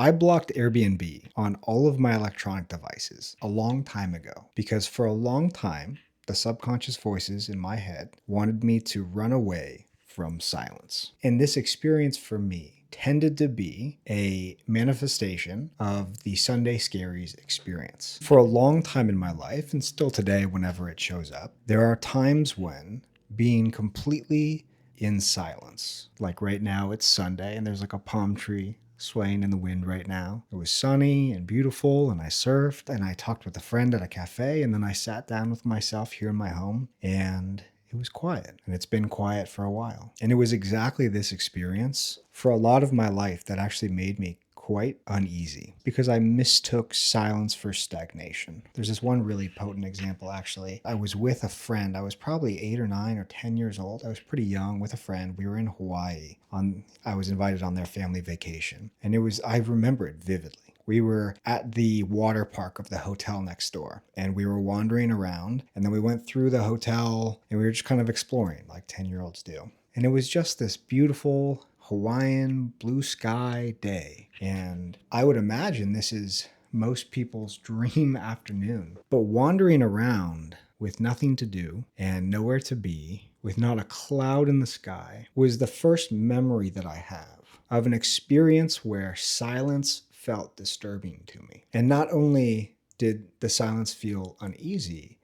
I blocked Airbnb on all of my electronic devices a long time ago because for a long time, the subconscious voices in my head wanted me to run away from silence. And this experience for me tended to be a manifestation of the Sunday Scaries experience. For a long time in my life, and still today, whenever it shows up, there are times when being completely in silence, like right now it's Sunday and there's like a palm tree swaying in the wind right now. It was sunny and beautiful, and I surfed and I talked with a friend at a cafe, and then I sat down with myself here in my home and it was quiet, and it's been quiet for a while. And it was exactly this experience for a lot of my life that actually made me quite uneasy because I mistook silence for stagnation. There's this one really potent example, actually. I was with a friend. I was probably 8 or 9 or 10 years old. I was pretty young with a friend. We were in Hawaii. I was invited on their family vacation. And I remember it vividly. We were at the water park of the hotel next door, and we were wandering around, and then we went through the hotel and we were just kind of exploring like 10-year-olds do. And it was just this beautiful Hawaiian blue sky day. And I would imagine this is most people's dream afternoon. But wandering around with nothing to do and nowhere to be, with not a cloud in the sky, was the first memory that I have of an experience where silence felt disturbing to me. And not only did the silence feel uneasy,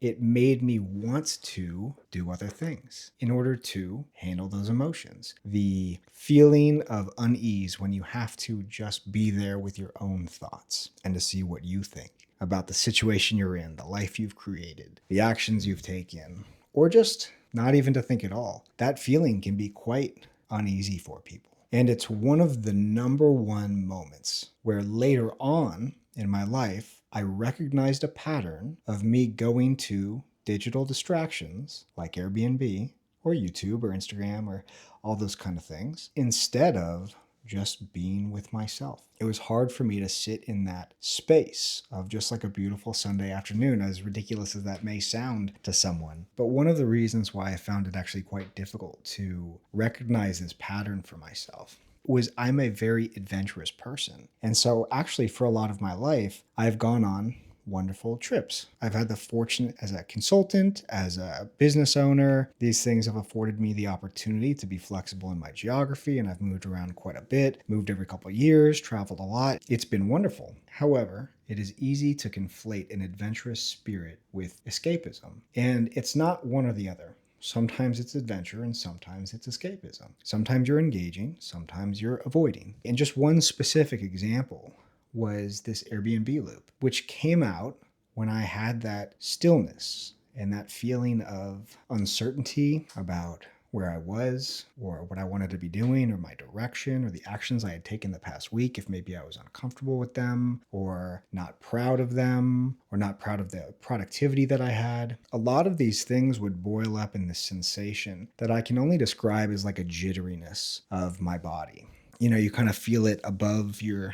it made me want to do other things in order to handle those emotions. The feeling of unease when you have to just be there with your own thoughts and to see what you think about the situation you're in, the life you've created, the actions you've taken, or just not even to think at all. That feeling can be quite uneasy for people. And it's one of the number one moments where later on in my life, I recognized a pattern of me going to digital distractions like Airbnb or YouTube or Instagram or all those kind of things instead of just being with myself. It was hard for me to sit in that space of just like a beautiful Sunday afternoon, as ridiculous as that may sound to someone. But one of the reasons why I found it actually quite difficult to recognize this pattern for myself was I'm a very adventurous person. And so actually for a lot of my life, I've gone on wonderful trips. I've had the fortune as a consultant, as a business owner. These things have afforded me the opportunity to be flexible in my geography, and I've moved around quite a bit, moved every couple of years, traveled a lot. It's been wonderful. However, it is easy to conflate an adventurous spirit with escapism, and it's not one or the other. Sometimes it's adventure and sometimes it's escapism. Sometimes you're engaging, sometimes you're avoiding. And just one specific example was this Airbnb loop, which came out when I had that stillness and that feeling of uncertainty about where I was or what I wanted to be doing or my direction or the actions I had taken the past week, if maybe I was uncomfortable with them or not proud of them or not proud of the productivity that I had. A lot of these things would boil up in this sensation that I can only describe as like a jitteriness of my body. You know, you kind of feel it above your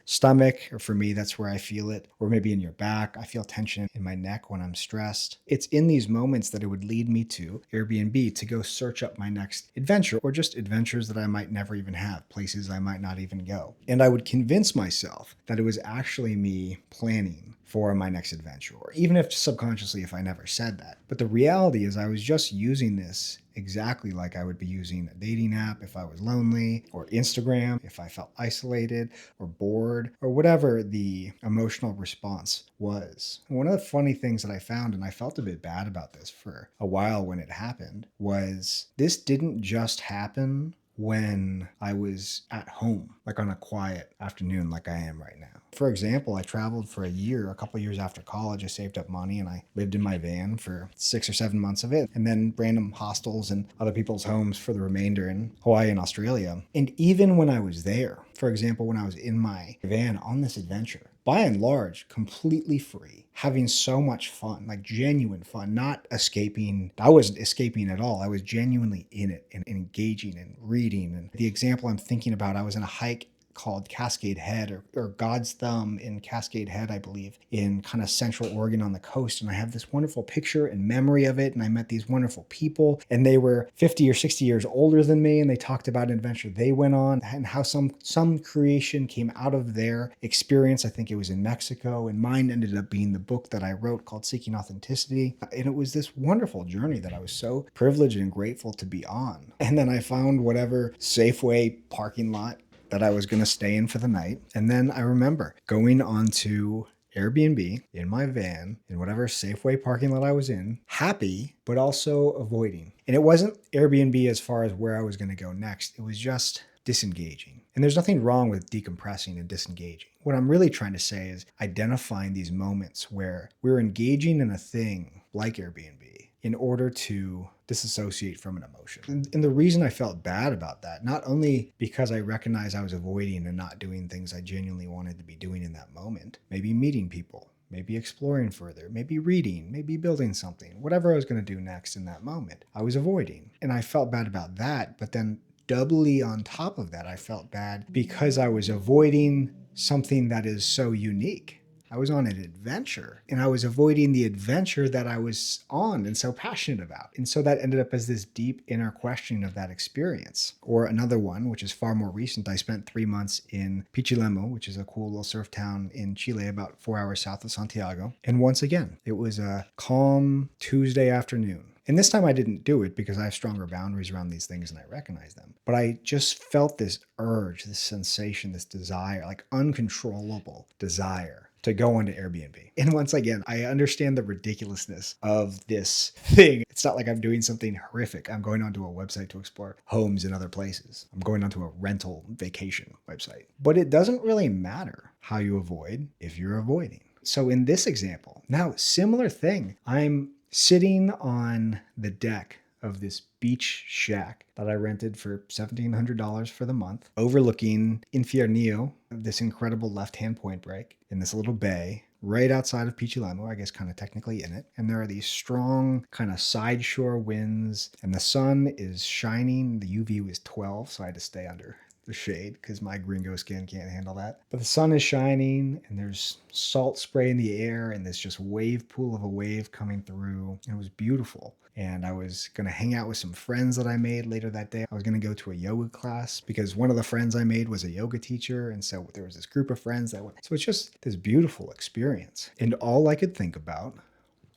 stomach, or for me, that's where I feel it, or maybe in your back. I feel tension in my neck when I'm stressed. It's in these moments that it would lead me to Airbnb to go search up my next adventure, or just adventures that I might never even have, places I might not even go. And I would convince myself that it was actually me planning for my next adventure, or even if subconsciously, if I never said that. But the reality is I was just using this exactly like I would be using a dating app if I was lonely, or Instagram if I felt isolated or bored, or whatever the emotional response was. And one of the funny things that I found, and I felt a bit bad about this for a while when it happened, was this didn't just happen when I was at home, like on a quiet afternoon like I am right now. For example, I traveled for a year, a couple of years after college. I saved up money and I lived in my van for 6 or 7 months of it, and then random hostels and other people's homes for the remainder in Hawaii and Australia. And even when I was there, for example, when I was in my van on this adventure, by and large, completely free, having so much fun, like genuine fun, not escaping. I wasn't escaping at all. I was genuinely in it and engaging and reading. And the example I'm thinking about, I was on a hike called Cascade Head or God's Thumb in Cascade Head, I believe, in kind of Central Oregon on the coast. And I have this wonderful picture and memory of it. And I met these wonderful people, and they were 50 or 60 years older than me. And they talked about an adventure they went on and how some creation came out of their experience. I think it was in Mexico, and mine ended up being the book that I wrote called Seeking Authenticity. And it was this wonderful journey that I was so privileged and grateful to be on. And then I found whatever Safeway parking lot that I was going to stay in for the night. And then I remember going onto Airbnb in my van in whatever Safeway parking lot I was in, happy, but also avoiding. And it wasn't Airbnb as far as where I was going to go next. It was just disengaging. And there's nothing wrong with decompressing and disengaging. What I'm really trying to say is identifying these moments where we're engaging in a thing like Airbnb in order to disassociate from an emotion. And the reason I felt bad about that, not only because I recognized I was avoiding and not doing things I genuinely wanted to be doing in that moment, maybe meeting people, maybe exploring further, maybe reading, maybe building something, whatever I was going to do next in that moment, I was avoiding. And I felt bad about that, but then doubly on top of that, I felt bad because I was avoiding something that is so unique. I was on an adventure, and I was avoiding the adventure that I was on and so passionate about. And so that ended up as this deep inner questioning of that experience. Or another one, which is far more recent, I spent 3 months in Pichilemu, which is a cool little surf town in Chile, about 4 hours south of Santiago. And once again, it was a calm Tuesday afternoon. And this time I didn't do it because I have stronger boundaries around these things and I recognize them. But I just felt this urge, this sensation, this desire, like uncontrollable desire to go onto Airbnb. And once again, I understand the ridiculousness of this thing. It's not like I'm doing something horrific. I'm going onto a website to explore homes in other places. I'm going onto a rental vacation website. But it doesn't really matter how you avoid if you're avoiding. So in this example, now similar thing, I'm sitting on the deck of this beach shack that I rented for $1,700 for the month, overlooking Infiernillo, this incredible left-hand point break in this little bay right outside of Pichilemu, I guess kind of technically in it. And there are these strong kind of side shore winds, and the sun is shining. The UV was 12, so I had to stay under the shade because my gringo skin can't handle that. But the sun is shining and there's salt spray in the air and this just wave pool of a wave coming through. It was beautiful. And I was going to hang out with some friends that I made later that day. I was going to go to a yoga class because one of the friends I made was a yoga teacher. And so there was this group of friends that went. So it's just this beautiful experience. And all I could think about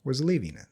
was leaving it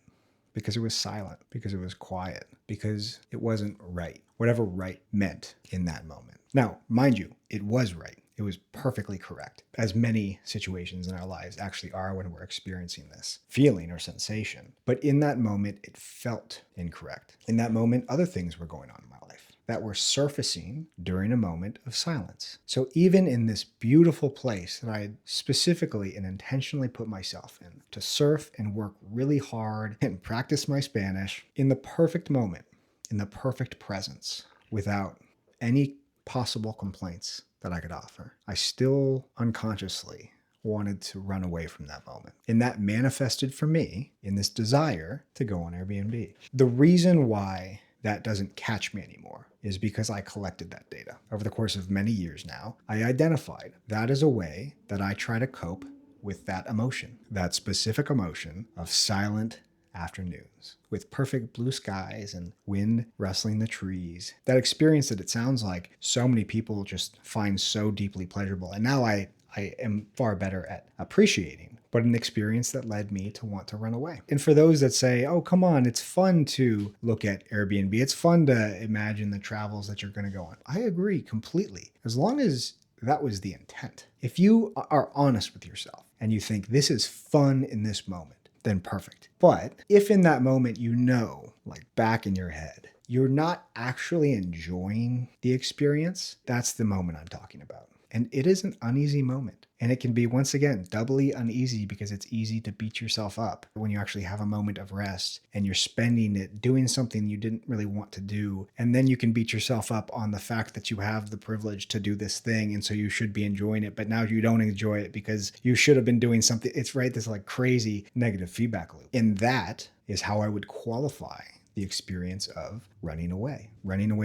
because it was silent, because it was quiet, because it wasn't right. Whatever right meant in that moment. Now, mind you, it was right. It was perfectly correct, as many situations in our lives actually are when we're experiencing this feeling or sensation. But in that moment, it felt incorrect. In that moment, other things were going on in my life that were surfacing during a moment of silence. So even in this beautiful place that I had specifically and intentionally put myself in to surf and work really hard and practice my Spanish in the perfect moment, in the perfect presence, without any possible complaints that I could offer, I still unconsciously wanted to run away from that moment. And that manifested for me in this desire to go on Airbnb. The reason why that doesn't catch me anymore is because I collected that data. Over the course of many years now, I identified that as a way that I try to cope with that emotion, that specific emotion of silent afternoons with perfect blue skies and wind rustling the trees. That experience that it sounds like so many people just find so deeply pleasurable. And now I am far better at appreciating, but an experience that led me to want to run away. And for those that say, oh, come on, it's fun to look at Airbnb. It's fun to imagine the travels that you're going to go on. I agree completely. As long as that was the intent. If you are honest with yourself and you think this is fun in this moment, then perfect. But if in that moment you know, like back in your head, you're not actually enjoying the experience, that's the moment I'm talking about. And it is an uneasy moment. And it can be, once again, doubly uneasy because it's easy to beat yourself up when you actually have a moment of rest and you're spending it doing something you didn't really want to do. And then you can beat yourself up on the fact that you have the privilege to do this thing. And so you should be enjoying it, but now you don't enjoy it because you should have been doing something. It's right, this like crazy negative feedback loop. And that is how I would qualify the experience of running away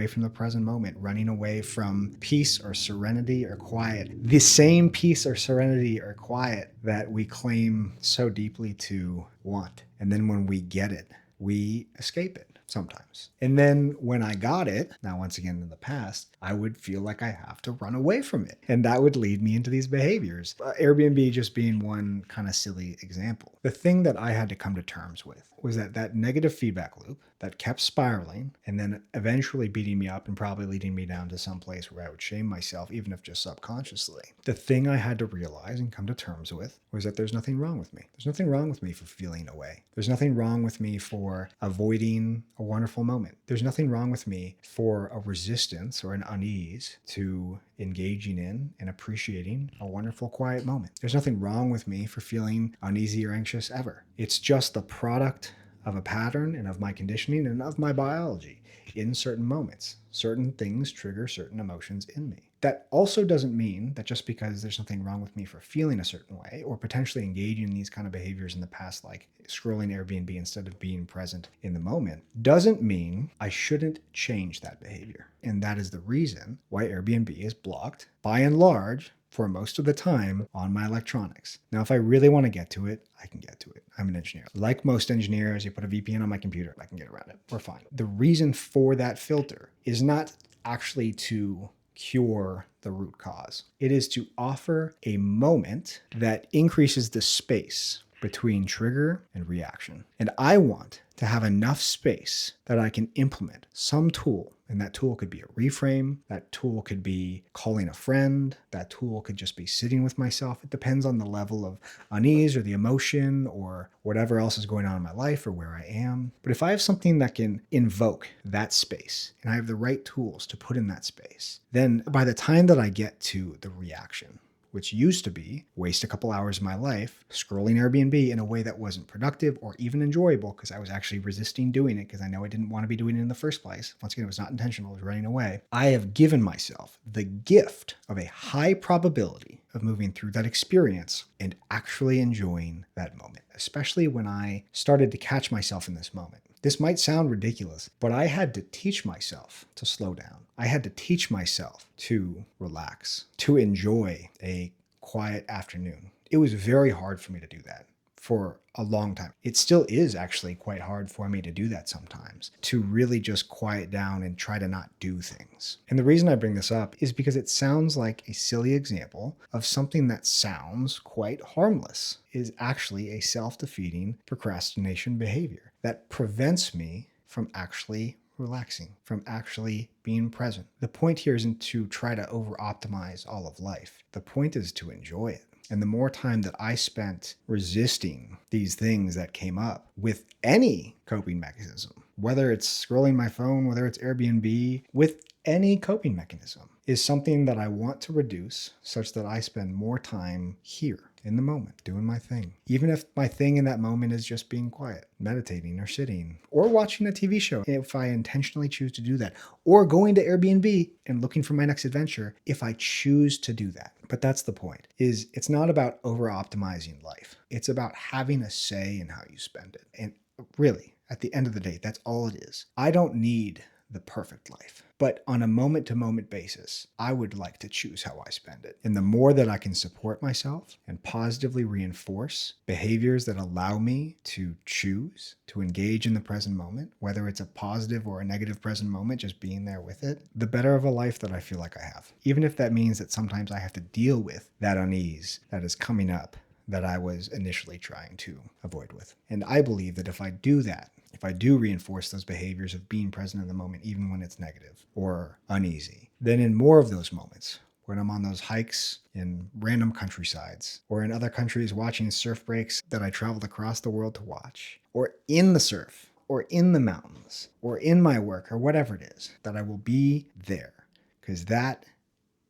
from the present moment, running away from peace or serenity or quiet. The same peace or serenity or quiet that we claim so deeply to want. And then when we get it, we escape it sometimes. And then when I got it, now once again in the past, I would feel like I have to run away from it. And that would lead me into these behaviors. Airbnb just being one kind of silly example. The thing that I had to come to terms with was that negative feedback loop that kept spiraling and then eventually beating me up and probably leading me down to some place where I would shame myself, even if just subconsciously. The thing I had to realize and come to terms with was that there's nothing wrong with me. There's nothing wrong with me for feeling away. There's nothing wrong with me for avoiding a wonderful moment. There's nothing wrong with me for a resistance or an unease to engaging in and appreciating a wonderful quiet moment. There's nothing wrong with me for feeling uneasy or anxious ever. It's just the product of a pattern and of my conditioning and of my biology. In certain moments, certain things trigger certain emotions in me. That also doesn't mean that just because there's something wrong with me for feeling a certain way or potentially engaging in these kind of behaviors in the past, like scrolling Airbnb instead of being present in the moment, doesn't mean I shouldn't change that behavior. And that is the reason why Airbnb is blocked, by and large, for most of the time on my electronics. Now, if I really want to get to it, I can get to it. I'm an engineer. Like most engineers, you put a VPN on my computer, I can get around it. We're fine. The reason for that filter is not actually to cure the root cause. It is to offer a moment that increases the space between trigger and reaction. And I want to have enough space that I can implement some tool. And that tool could be a reframe. That tool could be calling a friend. That tool could just be sitting with myself. It depends on the level of unease or the emotion or whatever else is going on in my life or where I am. But if I have something that can invoke that space and I have the right tools to put in that space, then by the time that I get to the reaction, which used to be waste a couple hours of my life scrolling Airbnb in a way that wasn't productive or even enjoyable because I was actually resisting doing it because I know I didn't want to be doing it in the first place. Once again, it was not intentional, it was running away. I have given myself the gift of a high probability of moving through that experience and actually enjoying that moment, especially when I started to catch myself in this moment. This might sound ridiculous, but I had to teach myself to slow down. I had to teach myself to relax, to enjoy a quiet afternoon. It was very hard for me to do that for a long time. It still is actually quite hard for me to do that sometimes, to really just quiet down and try to not do things. And the reason I bring this up is because it sounds like a silly example of something that sounds quite harmless, is actually a self-defeating procrastination behavior that prevents me from actually relaxing, from actually being present. The point here isn't to try to over-optimize all of life. The point is to enjoy it. And the more time that I spent resisting these things that came up with any coping mechanism, whether it's scrolling my phone, whether it's Airbnb, with any coping mechanism, is something that I want to reduce such that I spend more time here in the moment, doing my thing. Even if my thing in that moment is just being quiet, meditating or sitting or watching a TV show, if I intentionally choose to do that, or going to Airbnb and looking for my next adventure, if I choose to do that. But that's the point, is it's not about over-optimizing life. It's about having a say in how you spend it. And really, at the end of the day, that's all it is. I don't need the perfect life. But on a moment-to-moment basis, I would like to choose how I spend it. And the more that I can support myself and positively reinforce behaviors that allow me to choose to engage in the present moment, whether it's a positive or a negative present moment, just being there with it, the better of a life that I feel like I have. Even if that means that sometimes I have to deal with that unease that is coming up that I was initially trying to avoid with. And I believe that if I do that, if I do reinforce those behaviors of being present in the moment, even when it's negative or uneasy, then in more of those moments, when I'm on those hikes in random countrysides or in other countries watching surf breaks that I traveled across the world to watch, or in the surf, or in the mountains, or in my work, or whatever it is, that I will be there, because that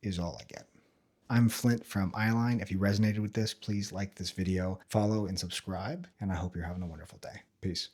is all I get. I'm Flint from iAlign. If you resonated with this, please like this video, follow and subscribe, and I hope you're having a wonderful day. Peace.